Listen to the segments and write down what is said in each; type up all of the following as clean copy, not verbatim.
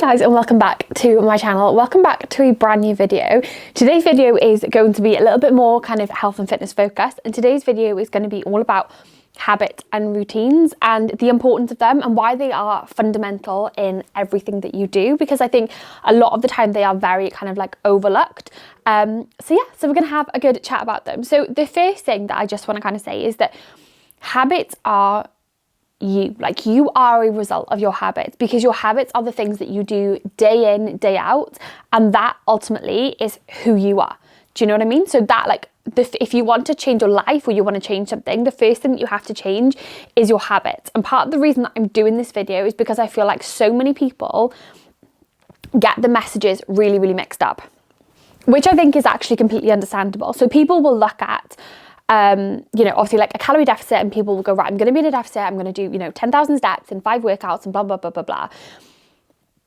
Guys, and welcome back to my channel. Welcome back to a brand new video. Today's video is going to be a little bit more kind of health and fitness focused, and today's video is going to be all about habits and routines and the importance of them and why they are fundamental in everything that you do, because I think a lot of the time they are very kind of like overlooked. So we're going to have a good chat about them. So the first thing that I just want to kind of say is that habits are you. Like, you are a result of your habits, because your habits are the things that you do day in, day out, and that ultimately is who you are. Do you know what I mean? So that, like, if you want to change your life or you want to change something, the first thing that you have to change is your habits. And part of the reason that I'm doing this video is because I feel like so many people get the messages really, really mixed up, which I think is actually completely understandable. So people will look at obviously like a calorie deficit, and people will go, right, I'm going to be in a deficit, I'm going to do, 10,000 steps and 5 workouts and blah, blah, blah, blah, blah.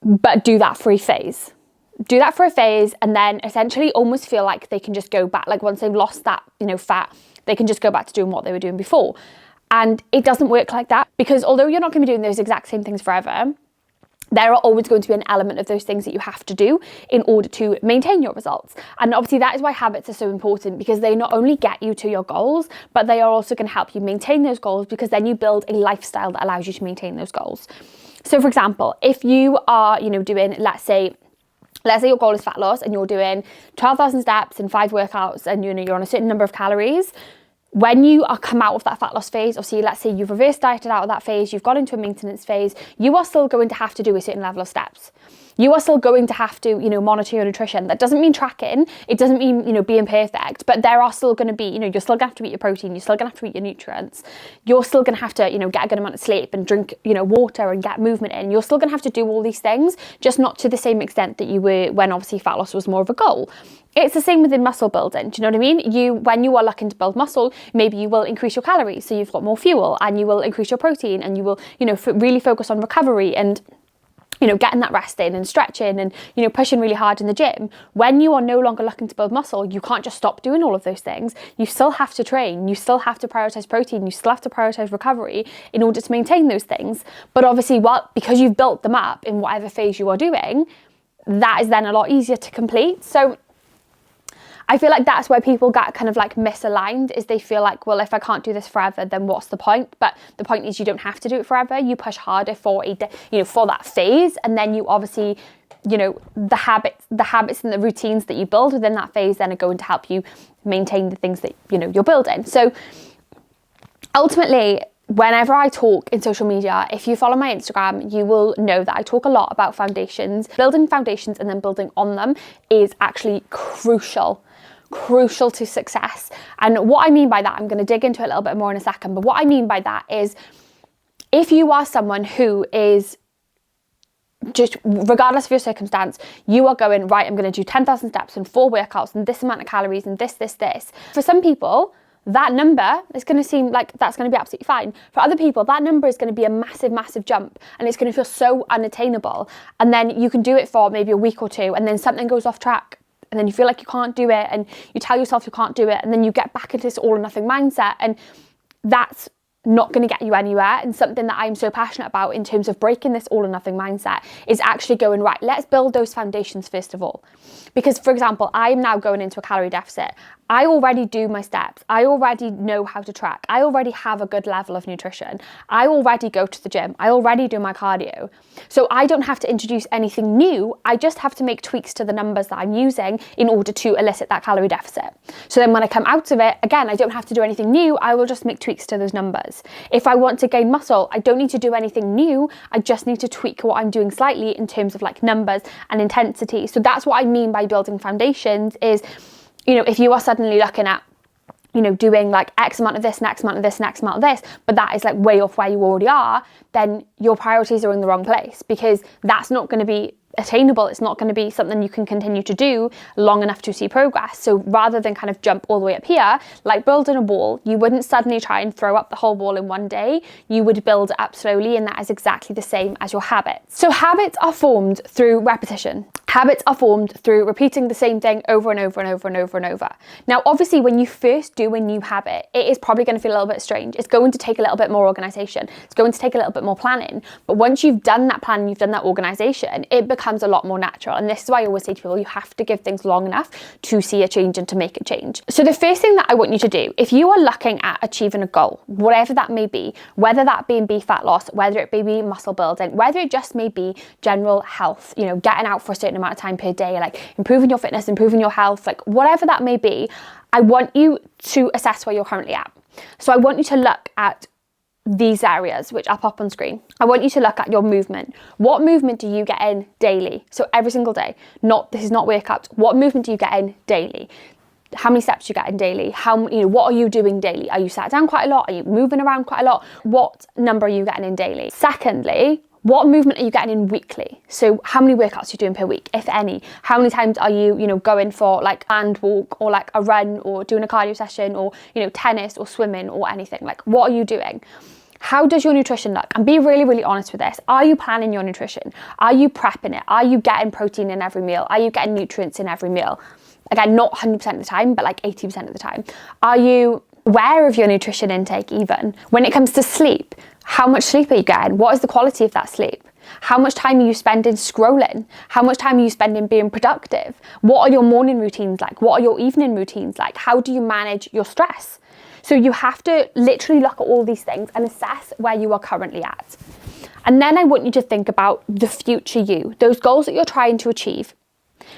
But do that for a phase. Do that for a phase, and then essentially almost feel like they can just go back. Like, once they've lost that, fat, they can just go back to doing what they were doing before. And it doesn't work like that, because although you're not going to be doing those exact same things forever, there are always going to be an element of those things that you have to do in order to maintain your results. And obviously that is why habits are so important, because they not only get you to your goals, but they are also going to help you maintain those goals, because then you build a lifestyle that allows you to maintain those goals. So for example, if you are, doing, let's say your goal is fat loss, and you're doing 12,000 steps and 5 workouts, and you're on a certain number of calories. When you are come out of that fat loss phase, obviously, let's say you've reverse dieted out of that phase, you've got into a maintenance phase, you are still going to have to do a certain level of steps. You are still going to have to, monitor your nutrition. That doesn't mean tracking. It doesn't mean, being perfect, but there are still going to be, you're still going to have to eat your protein. You're still going to have to eat your nutrients. You're still going to have to, get a good amount of sleep and drink, water and get movement in. You're still going to have to do all these things, just not to the same extent that you were when obviously fat loss was more of a goal. It's the same within muscle building. Do you know what I mean? When you are looking to build muscle, maybe you will increase your calories, so you've got more fuel, and you will increase your protein, and you will, really focus on recovery and, getting that rest in and stretching and, pushing really hard in the gym. When you are no longer looking to build muscle, you can't just stop doing all of those things. You still have to train. You still have to prioritize protein. You still have to prioritize recovery in order to maintain those things. But obviously, because you've built them up in whatever phase you are doing, that is then a lot easier to complete. So I feel like that's where people get kind of like misaligned, is they feel like, well, if I can't do this forever, then what's the point? But the point is, you don't have to do it forever. You push harder for for that phase, and then you obviously, the habits and the routines that you build within that phase then are going to help you maintain the things that you're building. So ultimately, whenever I talk in social media, if you follow my Instagram, you will know that I talk a lot about foundations. Building foundations and then building on them is actually crucial to success. And what I mean by that, I'm going to dig into it a little bit more in a second, but what I mean by that is, if you are someone who is just, regardless of your circumstance, you are going, right, I'm going to do 10,000 steps and 4 workouts and this amount of calories and this. For some people, that number is going to seem like that's going to be absolutely fine. For other people, that number is going to be a massive, massive jump, and it's going to feel so unattainable. And then you can do it for maybe a week or two, and then something goes off track, and then you feel like you can't do it, and you tell yourself you can't do it, and then you get back into this all or nothing mindset, and that's not going to get you anywhere. And something that I'm so passionate about in terms of breaking this all or nothing mindset is actually going, right, let's build those foundations first of all. Because, for example, I am now going into a calorie deficit. I already do my steps. I already know how to track. I already have a good level of nutrition. I already go to the gym. I already do my cardio. So I don't have to introduce anything new. I just have to make tweaks to the numbers that I'm using in order to elicit that calorie deficit. So then when I come out of it, again, I don't have to do anything new. I will just make tweaks to those numbers. If I want to gain muscle, I don't need to do anything new. I just need to tweak what I'm doing slightly in terms of like numbers and intensity. So that's what I mean by building foundations is, if you are suddenly looking at, doing like X amount of this, next amount of this, next amount of this, but that is like way off where you already are, then your priorities are in the wrong place, because that's not going to be attainable. It's not going to be something you can continue to do long enough to see progress. So rather than kind of jump all the way up here, like building a wall, you wouldn't suddenly try and throw up the whole wall in one day. You would build it up slowly, and that is exactly the same as your habits. So habits are formed through repetition. Habits are formed through repeating the same thing over and over and over and over and over. Now, obviously, when you first do a new habit, it is probably going to feel a little bit strange. It's going to take a little bit more organization. It's going to take a little bit more planning. But once you've done that plan, you've done that organization, it becomes becomes a lot more natural. And this is why I always say to people, you have to give things long enough to see a change and to make a change. So the first thing that I want you to do, if you are looking at achieving a goal, whatever that may be, whether that be fat loss, whether it may be muscle building, whether it just may be general health, you know, getting out for a certain amount of time per day, like improving your fitness, improving your health, like whatever that may be, I want you to assess where you're currently at. So I want you to look at these areas, which I'll pop on screen. I want you to look at your movement. What movement do you get in daily? So every single day, this is not workouts. What movement do you get in daily? How many steps do you get in daily? What are you doing daily? Are you sat down quite a lot? Are you moving around quite a lot? What number are you getting in daily? Secondly, what movement are you getting in weekly? So how many workouts are you doing per week, if any? How many times are you, going for like a hand walk or like a run or doing a cardio session or, tennis or swimming or anything? Like, what are you doing? How does your nutrition look? And be really, really honest with this. Are you planning your nutrition? Are you prepping it? Are you getting protein in every meal? Are you getting nutrients in every meal? Again, not 100% of the time, but like 80% of the time. Are you aware of your nutrition intake even? When it comes to sleep, how much sleep are you getting? What is the quality of that sleep? How much time are you spending scrolling? How much time are you spending being productive? What are your morning routines like? What are your evening routines like? How do you manage your stress? So you have to literally look at all these things and assess where you are currently at. And then I want you to think about the future you, those goals that you're trying to achieve.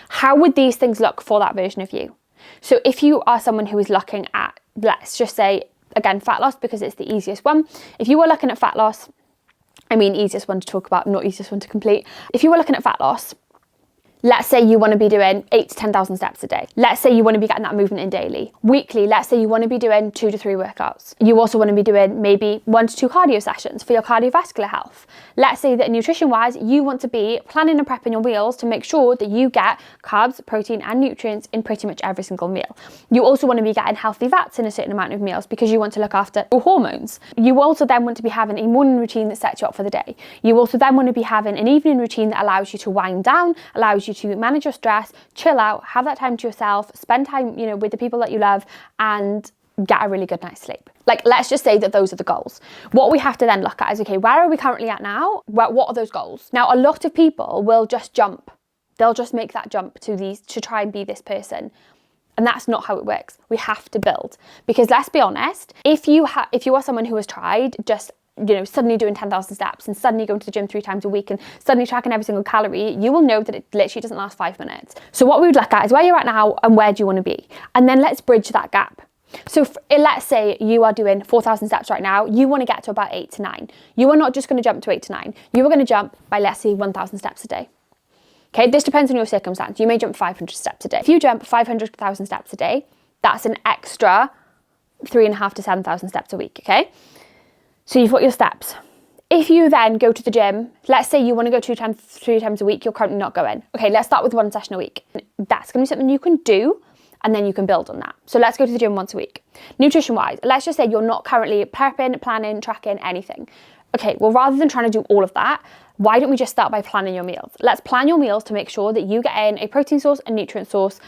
How would these things look for that version of you? So if you are someone who is looking at, let's just say, again, fat loss, because it's the easiest one. If you were looking at fat loss, easiest one to talk about, not easiest one to complete. If you were looking at fat loss, let's say you want to be doing 8,000 to 10,000 steps a day. Let's say you want to be getting that movement in daily. Weekly, let's say you want to be doing 2 to 3 workouts. You also want to be doing maybe 1 to 2 cardio sessions for your cardiovascular health. Let's say that nutrition-wise, you want to be planning and prepping your meals to make sure that you get carbs, protein, and nutrients in pretty much every single meal. You also want to be getting healthy fats in a certain amount of meals because you want to look after your hormones. You also then want to be having a morning routine that sets you up for the day. You also then want to be having an evening routine that allows you to wind down, allows you to manage your stress, chill out, have that time to yourself, spend time, with the people that you love, and get a really good night's sleep. Like, let's just say that those are the goals. What we have to then look at is, okay, where are we currently at now? What are those goals? Now, a lot of people will just jump. They'll just make that jump to try and be this person. And that's not how it works. We have to build. Because let's be honest, if you are someone who has tried just suddenly doing 10,000 steps and suddenly going to the gym 3 times a week and suddenly tracking every single calorie, you will know that it literally doesn't last 5 minutes. So what we would look at is where you're at now and where do you want to be? And then let's bridge that gap. So let's say you are doing 4,000 steps right now, you want to get to about 8 to 9. You are not just going to jump to 8 to 9. You are going to jump by, let's say, 1,000 steps a day. Okay, this depends on your circumstance. You may jump 500 steps a day. If you jump 500,000 steps a day, that's an extra 3,500 to 7,000 steps a week, okay? So you've got your steps. If you then go to the gym, let's say you want to go 3 times a week, you're currently not going. Okay, let's start with 1 session a week. That's going to be something you can do, and then you can build on that. So let's go to the gym once a week. Nutrition-wise, let's just say you're not currently prepping, planning, tracking, anything. Okay, well, rather than trying to do all of that, why don't we just start by planning your meals? Let's plan your meals to make sure that you get in a protein source, a nutrient source,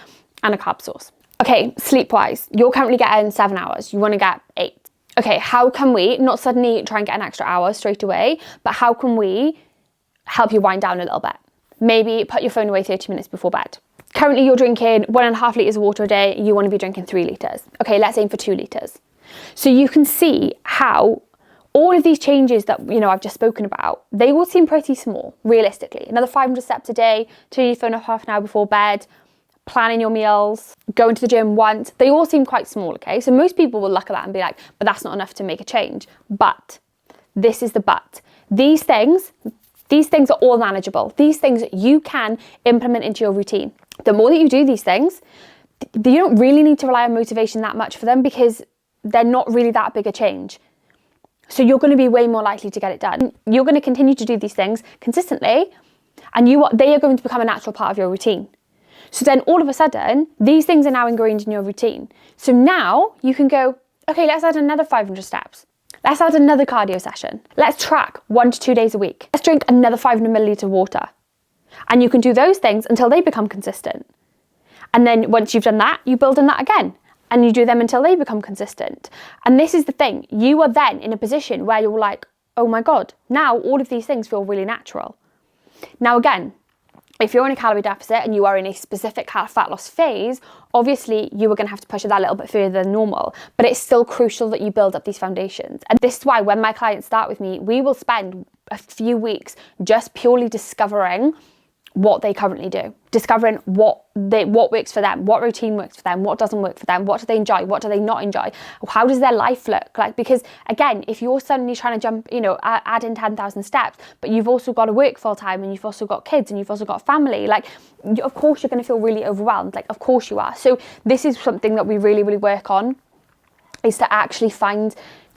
and a carb source. Okay, sleep-wise, you're currently getting 7 hours. You want to get 8. Okay, how can we, not suddenly try and get an extra hour straight away, but how can we help you wind down a little bit? Maybe put your phone away 30 minutes before bed. Currently you're drinking 1.5 litres of water a day, you want to be drinking 3 litres. Okay, let's aim for 2 litres. So you can see how all of these changes that, I've just spoken about, they all seem pretty small, realistically. Another 500 steps a day, turn your phone off half an hour before bed, planning your meals, going to the gym once, they all seem quite small, okay? So most people will look at that and be like, but that's not enough to make a change. But, this is the but. These things are all manageable. These things you can implement into your routine. The more that you do these things, you don't really need to rely on motivation that much for them because they're not really that big a change. So you're going to be way more likely to get it done. You're going to continue to do these things consistently, and they are going to become a natural part of your routine. So then all of a sudden, these things are now ingrained in your routine. So now you can go, okay, let's add another 500 steps. Let's add another cardio session. Let's track 1 to 2 days a week. Let's drink another 500 milliliter of water. And you can do those things until they become consistent. And then once you've done that, you build on that again. And you do them until they become consistent. And this is the thing. You are then in a position where you're like, oh my God, now all of these things feel really natural. Now again, if you're in a calorie deficit and you are in a specific fat loss phase, obviously you are going to have to push it that little bit further than normal, but it's still crucial that you build up these foundations. And this is why when my clients start with me, we will spend a few weeks just purely discovering what they currently do, discovering what works for them, what routine works for them, what doesn't work for them, what do they enjoy, what do they not enjoy, how does their life look like? Because again, if you're suddenly trying to jump, add in 10,000 steps, but you've also got to work full time and you've also got kids and you've also got family, like of course you're going to feel really overwhelmed, like of course you are. So this is something that we really, really work on, is to actually find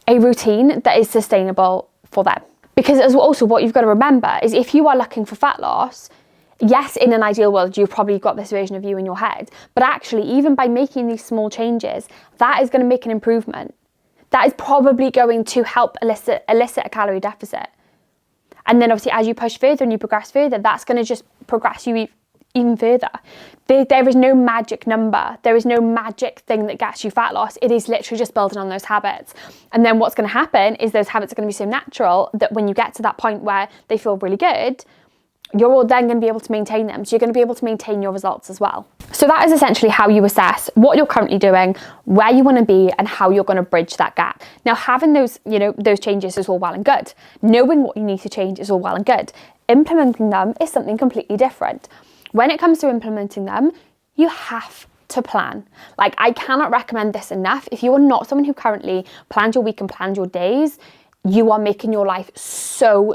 a routine that is sustainable for them. Because as also what you've got to remember is if you are looking for fat loss, yes, in an ideal world, you've probably got this version of you in your head, but actually even by making these small changes, that is going to make an improvement. That is probably going to help elicit a calorie deficit. And then obviously as you push further and you progress further, that's going to just progress you even further. There is no magic number. There is no magic thing that gets you fat loss. It is literally just building on those habits. And then what's going to happen is those habits are going to be so natural that when you get to that point where they feel really good, you're then going to be able to maintain them. So you're going to be able to maintain your results as well. So that is essentially how you assess what you're currently doing, where you want to be, and how you're going to bridge that gap. Now, having those changes is all well and good. Knowing what you need to change is all well and good. Implementing them is something completely different. When it comes to implementing them, you have to plan. Like, I cannot recommend this enough. If you are not someone who currently plans your week and plans your days, you are making your life so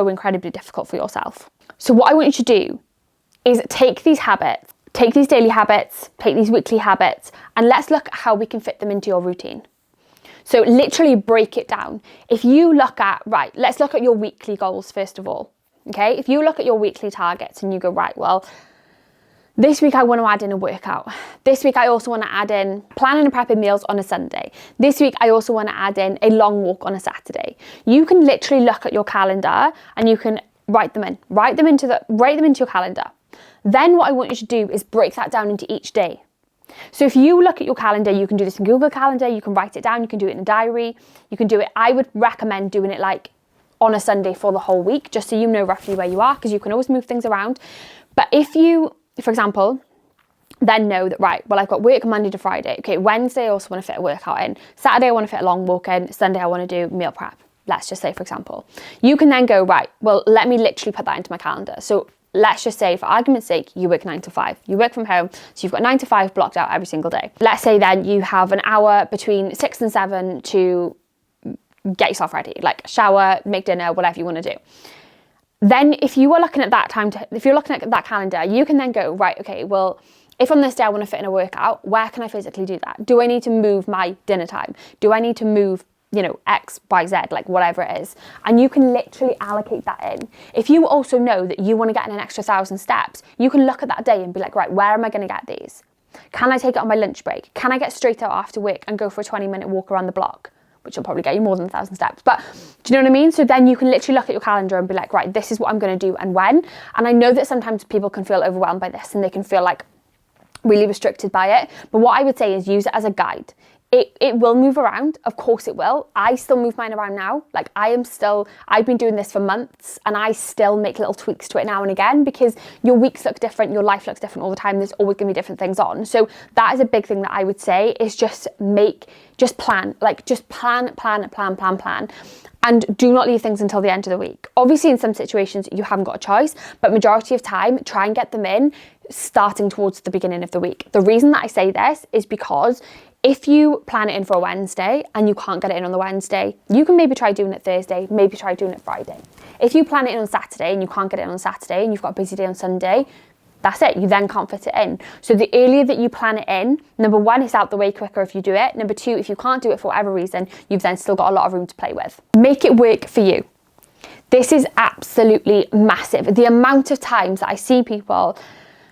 incredibly difficult for yourself. So what I want you to do is take these habits, take these daily habits, take these weekly habits, and let's look at how we can fit them into your routine. So literally break it down. If you look at, right, let's look at your weekly goals first of all, okay? If you look at your weekly targets and you go, right, well, this week I want to add in a workout. This week I also want to add in planning and prepping meals on a Sunday. This week I also want to add in a long walk on a Saturday. You can literally look at your calendar and you can write them into your calendar. Then what I want you to do is break that down into each day. So if you look at your calendar, you can do this in Google Calendar, you can write it down, you can do it in a diary, you can do it, I would recommend doing it like on a Sunday for the whole week, just so you know roughly where you are, because you can always move things around. But if you, for example, then know that, right, well, I've got work Monday to Friday. Okay, Wednesday I also want to fit a workout in. Saturday I want to fit a long walk in. Sunday I want to do meal prep. Let's just say, for example, you can then go, right, well, let me literally put that into my calendar. So let's just say, for argument's sake, you work 9 to 5. You work from home, so you've got 9 to 5 blocked out every single day. Let's say then you have an hour between 6 and 7 to get yourself ready, like shower, make dinner, whatever you want to do. Then if you are looking at that time, if you're looking at that calendar, you can then go, right, okay, well, if on this day I want to fit in a workout, where can I physically do that? Do I need to move my dinner time? Do I need to move X, Y, Z, like whatever it is. And you can literally allocate that in. If you also know that you want to get in an extra 1,000 steps, you can look at that day and be like, right, where am I going to get these? Can I take it on my lunch break? Can I get straight out after work and go for a 20-minute walk around the block? Which will probably get you more than 1,000 steps. But do you know what I mean? So then you can literally look at your calendar and be like, right, this is what I'm going to do and when. And I know that sometimes people can feel overwhelmed by this and they can feel like really restricted by it. But what I would say is use it as a guide. It will move around, of course it will. I still move mine around now. Like I've been doing this for months and I still make little tweaks to it now and again because your weeks look different, your life looks different all the time. There's always gonna be different things on. So that is a big thing that I would say is just plan. Like just plan. And do not leave things until the end of the week. Obviously in some situations you haven't got a choice, but majority of time, try and get them in starting towards the beginning of the week. The reason that I say this is because if you plan it in for a Wednesday and you can't get it in on the Wednesday, you can maybe try doing it Thursday, maybe try doing it Friday. If you plan it in on Saturday and you can't get it in on Saturday and you've got a busy day on Sunday, that's it, you then can't fit it in. So the earlier that you plan it in, number one, it's out the way quicker if you do it. Number two, if you can't do it for whatever reason, you've then still got a lot of room to play with. Make it work for you. This is absolutely massive. The amount of times that I see people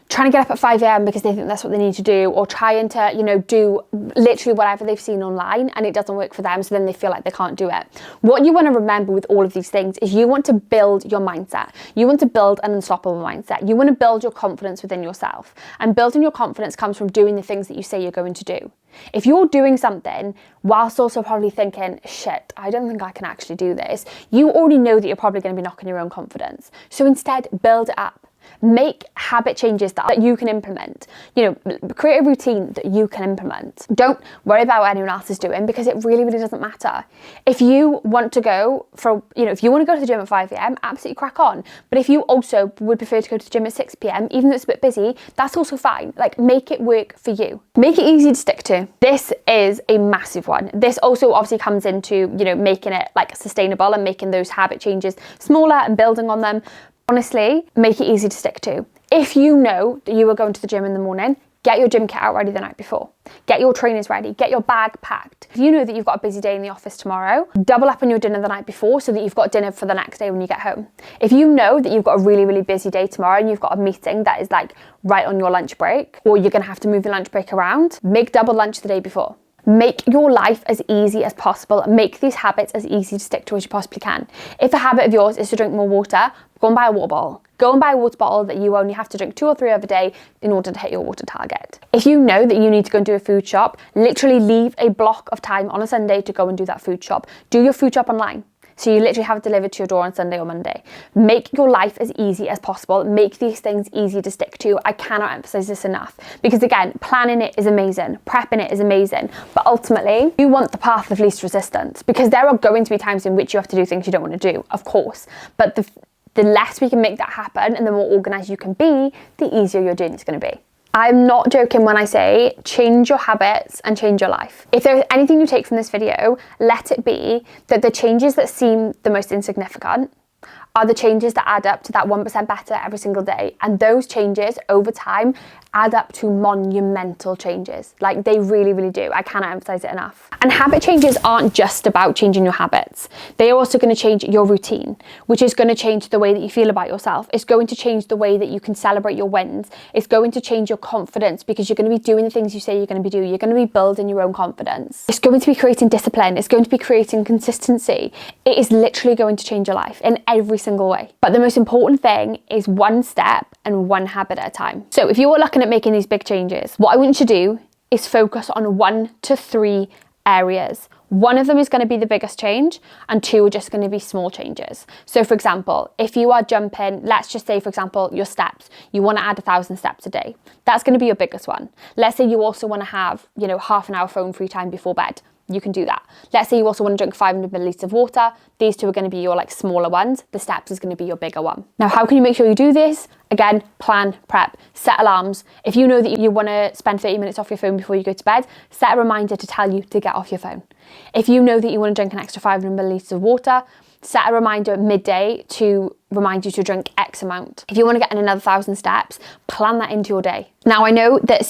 trying to get up at 5 a.m. because they think that's what they need to do, or trying to, do literally whatever they've seen online and it doesn't work for them, so then they feel like they can't do it. What you want to remember with all of these things is you want to build your mindset. You want to build an unstoppable mindset. You want to build your confidence within yourself. And building your confidence comes from doing the things that you say you're going to do. If you're doing something whilst also probably thinking, shit, I don't think I can actually do this, you already know that you're probably going to be knocking your own confidence. So instead, build it up. Make habit changes that you can implement. You know, create a routine that you can implement. Don't worry about what anyone else is doing, because it really, really doesn't matter. If you want to go if you want to go to the gym at 5 a.m, absolutely crack on. But if you also would prefer to go to the gym at 6 p.m, even though it's a bit busy, that's also fine. Like, make it work for you. Make it easy to stick to. This is a massive one. This also obviously comes into, making it like sustainable and making those habit changes smaller and building on them. Honestly, make it easy to stick to. If you know that you are going to the gym in the morning, get your gym kit out ready the night before. Get your trainers ready. Get your bag packed. If you know that you've got a busy day in the office tomorrow, double up on your dinner the night before so that you've got dinner for the next day when you get home. If you know that you've got a really, really busy day tomorrow and you've got a meeting that is like right on your lunch break, or you're going to have to move your lunch break around, make double lunch the day before. Make your life as easy as possible. Make these habits as easy to stick to as you possibly can. If a habit of yours is to drink more water, go and buy a water bottle. Go and buy a water bottle that you only have to drink 2 or 3 of a day in order to hit your water target. If you know that you need to go and do a food shop, literally leave a block of time on a Sunday to go and do that food shop. Do your food shop online. So you literally have it delivered to your door on Sunday or Monday. Make your life as easy as possible. Make these things easy to stick to. I cannot emphasize this enough, because again, planning it is amazing. Prepping it is amazing. But ultimately, you want the path of least resistance, because there are going to be times in which you have to do things you don't want to do, of course. But the less we can make that happen and the more organized you can be, the easier your journey is going to be. I'm not joking when I say change your habits and change your life. If there's anything you take from this video, let it be that the changes that seem the most insignificant are the changes that add up to that 1% better every single day. And those changes over time add up to monumental changes. Like, they really, really do. I cannot emphasize it enough. And habit changes aren't just about changing your habits. They are also going to change your routine, which is going to change the way that you feel about yourself. It's going to change the way that you can celebrate your wins. It's going to change your confidence, because you're going to be doing the things you say you're going to be doing. You're going to be building your own confidence. It's going to be creating discipline. It's going to be creating consistency. It is literally going to change your life in every single way. But the most important thing is one step and one habit at a time. So if you are looking at making these big changes, what I want you to do is focus on 1 to 3 areas. One of them is going to be the biggest change, and 2 are just going to be small changes. So for example, if you are jumping, let's just say, for example, your steps, you want to add 1,000 steps a day. That's going to be your biggest one. Let's say you also want to have, half an hour phone free time before bed. You can do that. Let's say you also want to drink 500 milliliters of water. These 2 are going to be your smaller ones. The steps is going to be your bigger one. Now, how can you make sure you do this? Again, plan, prep, set alarms. If you know that you want to spend 30 minutes off your phone before you go to bed, set a reminder to tell you to get off your phone. If you know that you want to drink an extra 500 milliliters of water, set a reminder at midday to remind you to drink X amount. If you want to get in another 1,000 steps, plan that into your day. Now, I know that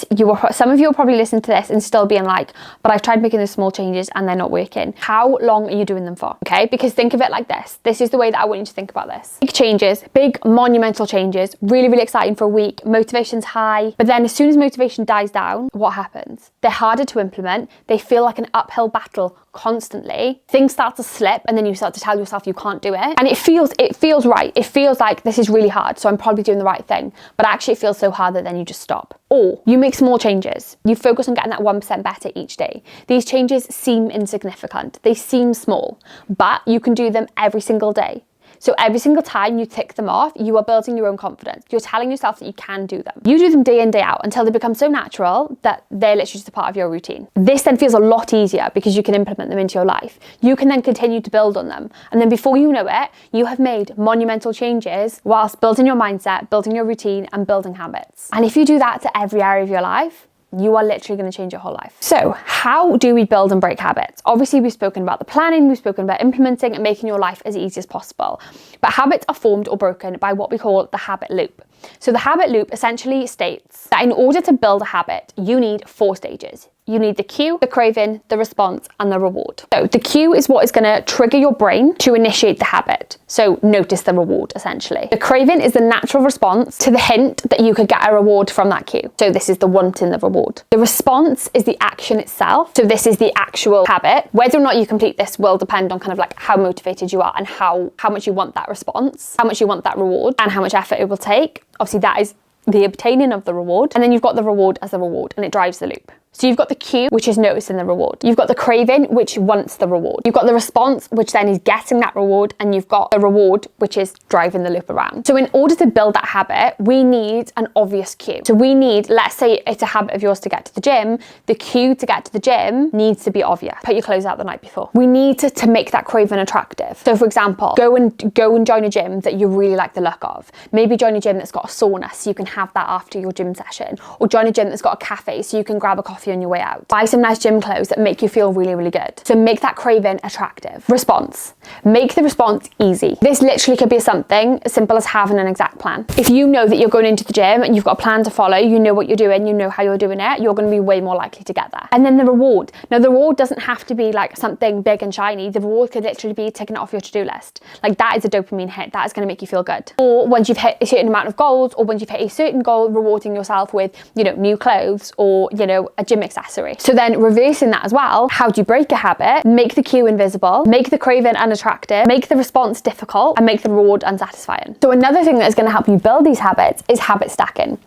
some of you will probably listen to this and still being like, but I've tried making those small changes and they're not working. How long are you doing them for? Okay, because think of it like this. This is the way that I want you to think about this. Big changes, big monumental changes, really, really exciting for a week. Motivation's high, but then as soon as motivation dies down, what happens? They're harder to implement. They feel like an uphill battle constantly. Things start to slip, and then you start to tell yourself you can't do it. And it feels right. It feels like this is really hard, so I'm probably doing the right thing. But actually it feels so hard that then you just stop. Or you make small changes. You focus on getting that 1% better each day. These changes seem insignificant. They seem small, but you can do them every single day. So every single time you tick them off, you are building your own confidence. You're telling yourself that you can do them. You do them day in, day out until they become so natural that they're literally just a part of your routine. This then feels a lot easier because you can implement them into your life. You can then continue to build on them. And then before you know it, you have made monumental changes whilst building your mindset, building your routine, and building habits. And if you do that to every area of your life, you are literally going to change your whole life. So how do we build and break habits? Obviously, we've spoken about the planning, we've spoken about implementing and making your life as easy as possible. But habits are formed or broken by what we call the habit loop. So the habit loop essentially states that in order to build a habit, you need 4 stages. You need the cue, the craving, the response, and the reward. So the cue is what is going to trigger your brain to initiate the habit. So notice the reward, essentially. The craving is the natural response to the hint that you could get a reward from that cue. So this is the wanting the reward. The response is the action itself. So this is the actual habit. Whether or not you complete this will depend on kind of like how motivated you are and how much you want that response, how much you want that reward, and how much effort it will take. Obviously, that is the obtaining of the reward. And then you've got the reward as the reward, and it drives the loop. So you've got the cue, which is noticing the reward. You've got the craving, which wants the reward. You've got the response, which then is getting that reward. And you've got the reward, which is driving the loop around. So in order to build that habit, we need an obvious cue. So we need, let's say it's a habit of yours to get to the gym. The cue to get to the gym needs to be obvious. Put your clothes out the night before. We need to make that craving attractive. So for example, go and join a gym that you really like the look of. Maybe join a gym that's got a sauna so you can have that after your gym session. Or join a gym that's got a cafe so you can grab a coffee on your way out. Buy some nice gym clothes that make you feel really, really good. So make that craving attractive. Response. Make the response easy. This literally could be something as simple as having an exact plan. If you know that you're going into the gym and you've got a plan to follow, you know what you're doing, you know how you're doing it, you're going to be way more likely to get there. And then the reward. Now the reward doesn't have to be like something big and shiny. The reward could literally be taking it off your to-do list. Like that is a dopamine hit. That is going to make you feel good. Or once you've hit a certain amount of goals, or once you've hit a certain goal, rewarding yourself with, you know, new clothes or, you know, a gym accessory. So then reversing that as well, how do you break a habit? Make the cue invisible, make the craving unattractive, make the response difficult, and make the reward unsatisfying. So another thing that is going to help you build these habits is habit stacking.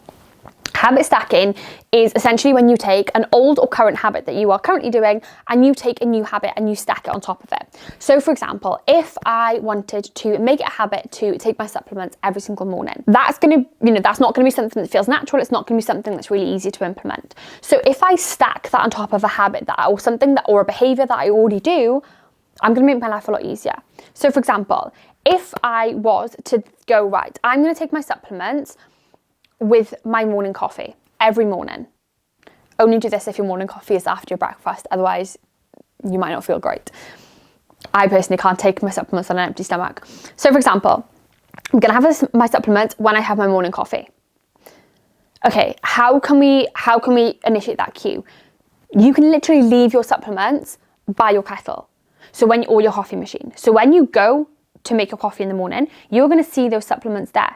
Habit stacking is essentially when you take an old or current habit that you are currently doing and you take a new habit and you stack it on top of it. So for example, if I wanted to make it a habit to take my supplements every single morning, that's going to, you know, that's not going to be something that feels natural. It's not going to be something that's really easy to implement. So if I stack that on top of a habit that, or something that, or a behavior that I already do, I'm going to make my life a lot easier. So for example, if I was to go, right, I'm going to take my supplements with my morning coffee every morning. Only do this if your morning coffee is after your breakfast, otherwise you might not feel great. I personally can't take my supplements on an empty stomach. So for example, I'm gonna have my supplements when I have my morning coffee. Okay, how can we initiate that cue? You can literally leave your supplements by your kettle, or your coffee machine. So when you go to make your coffee in the morning, you're gonna see those supplements there.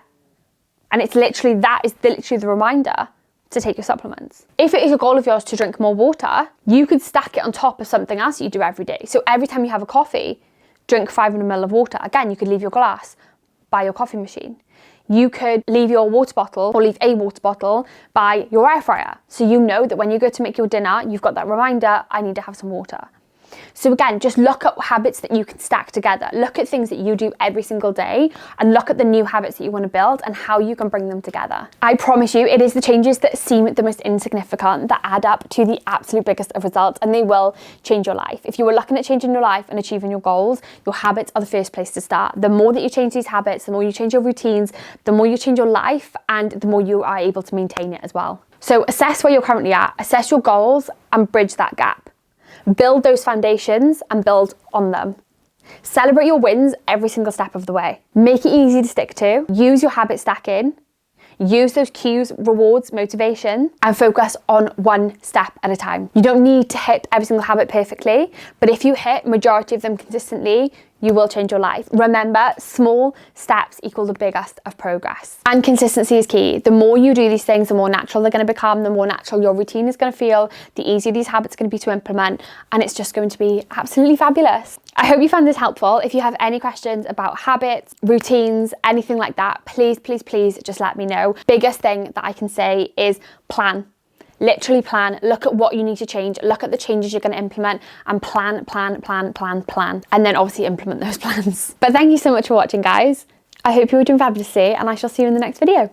And it's literally, that is literally the reminder to take your supplements. If it is a goal of yours to drink more water, you could stack it on top of something else that you do every day. So every time you have a coffee, drink 500 ml of water. Again, you could leave your glass by your coffee machine. You could leave your water bottle, or leave a water bottle by your air fryer. So you know that when you go to make your dinner, you've got that reminder, I need to have some water. So again, just look at habits that you can stack together. Look at things that you do every single day and look at the new habits that you want to build and how you can bring them together. I promise you, it is the changes that seem the most insignificant that add up to the absolute biggest of results, and they will change your life. If you were looking at changing your life and achieving your goals, your habits are the first place to start. The more that you change these habits, the more you change your routines, the more you change your life, and the more you are able to maintain it as well. So assess where you're currently at, assess your goals and bridge that gap. Build those foundations and build on them. Celebrate your wins every single step of the way. Make it easy to stick to. Use your habit stacking. Use those cues, rewards, motivation, and focus on one step at a time. You don't need to hit every single habit perfectly, but if you hit majority of them consistently, you will change your life. Remember, small steps equal the biggest of progress. And consistency is key. The more you do these things, the more natural they're going to become, the more natural your routine is going to feel, the easier these habits are going to be to implement, and it's just going to be absolutely fabulous. I hope you found this helpful. If you have any questions about habits, routines, anything like that, please, please, please just let me know. Biggest thing that I can say is plan. Literally plan, look at what you need to change, look at the changes you're going to implement, and plan. And then obviously implement those plans. But thank you so much for watching, guys. I hope you were doing fabulously, and I shall see you in the next video.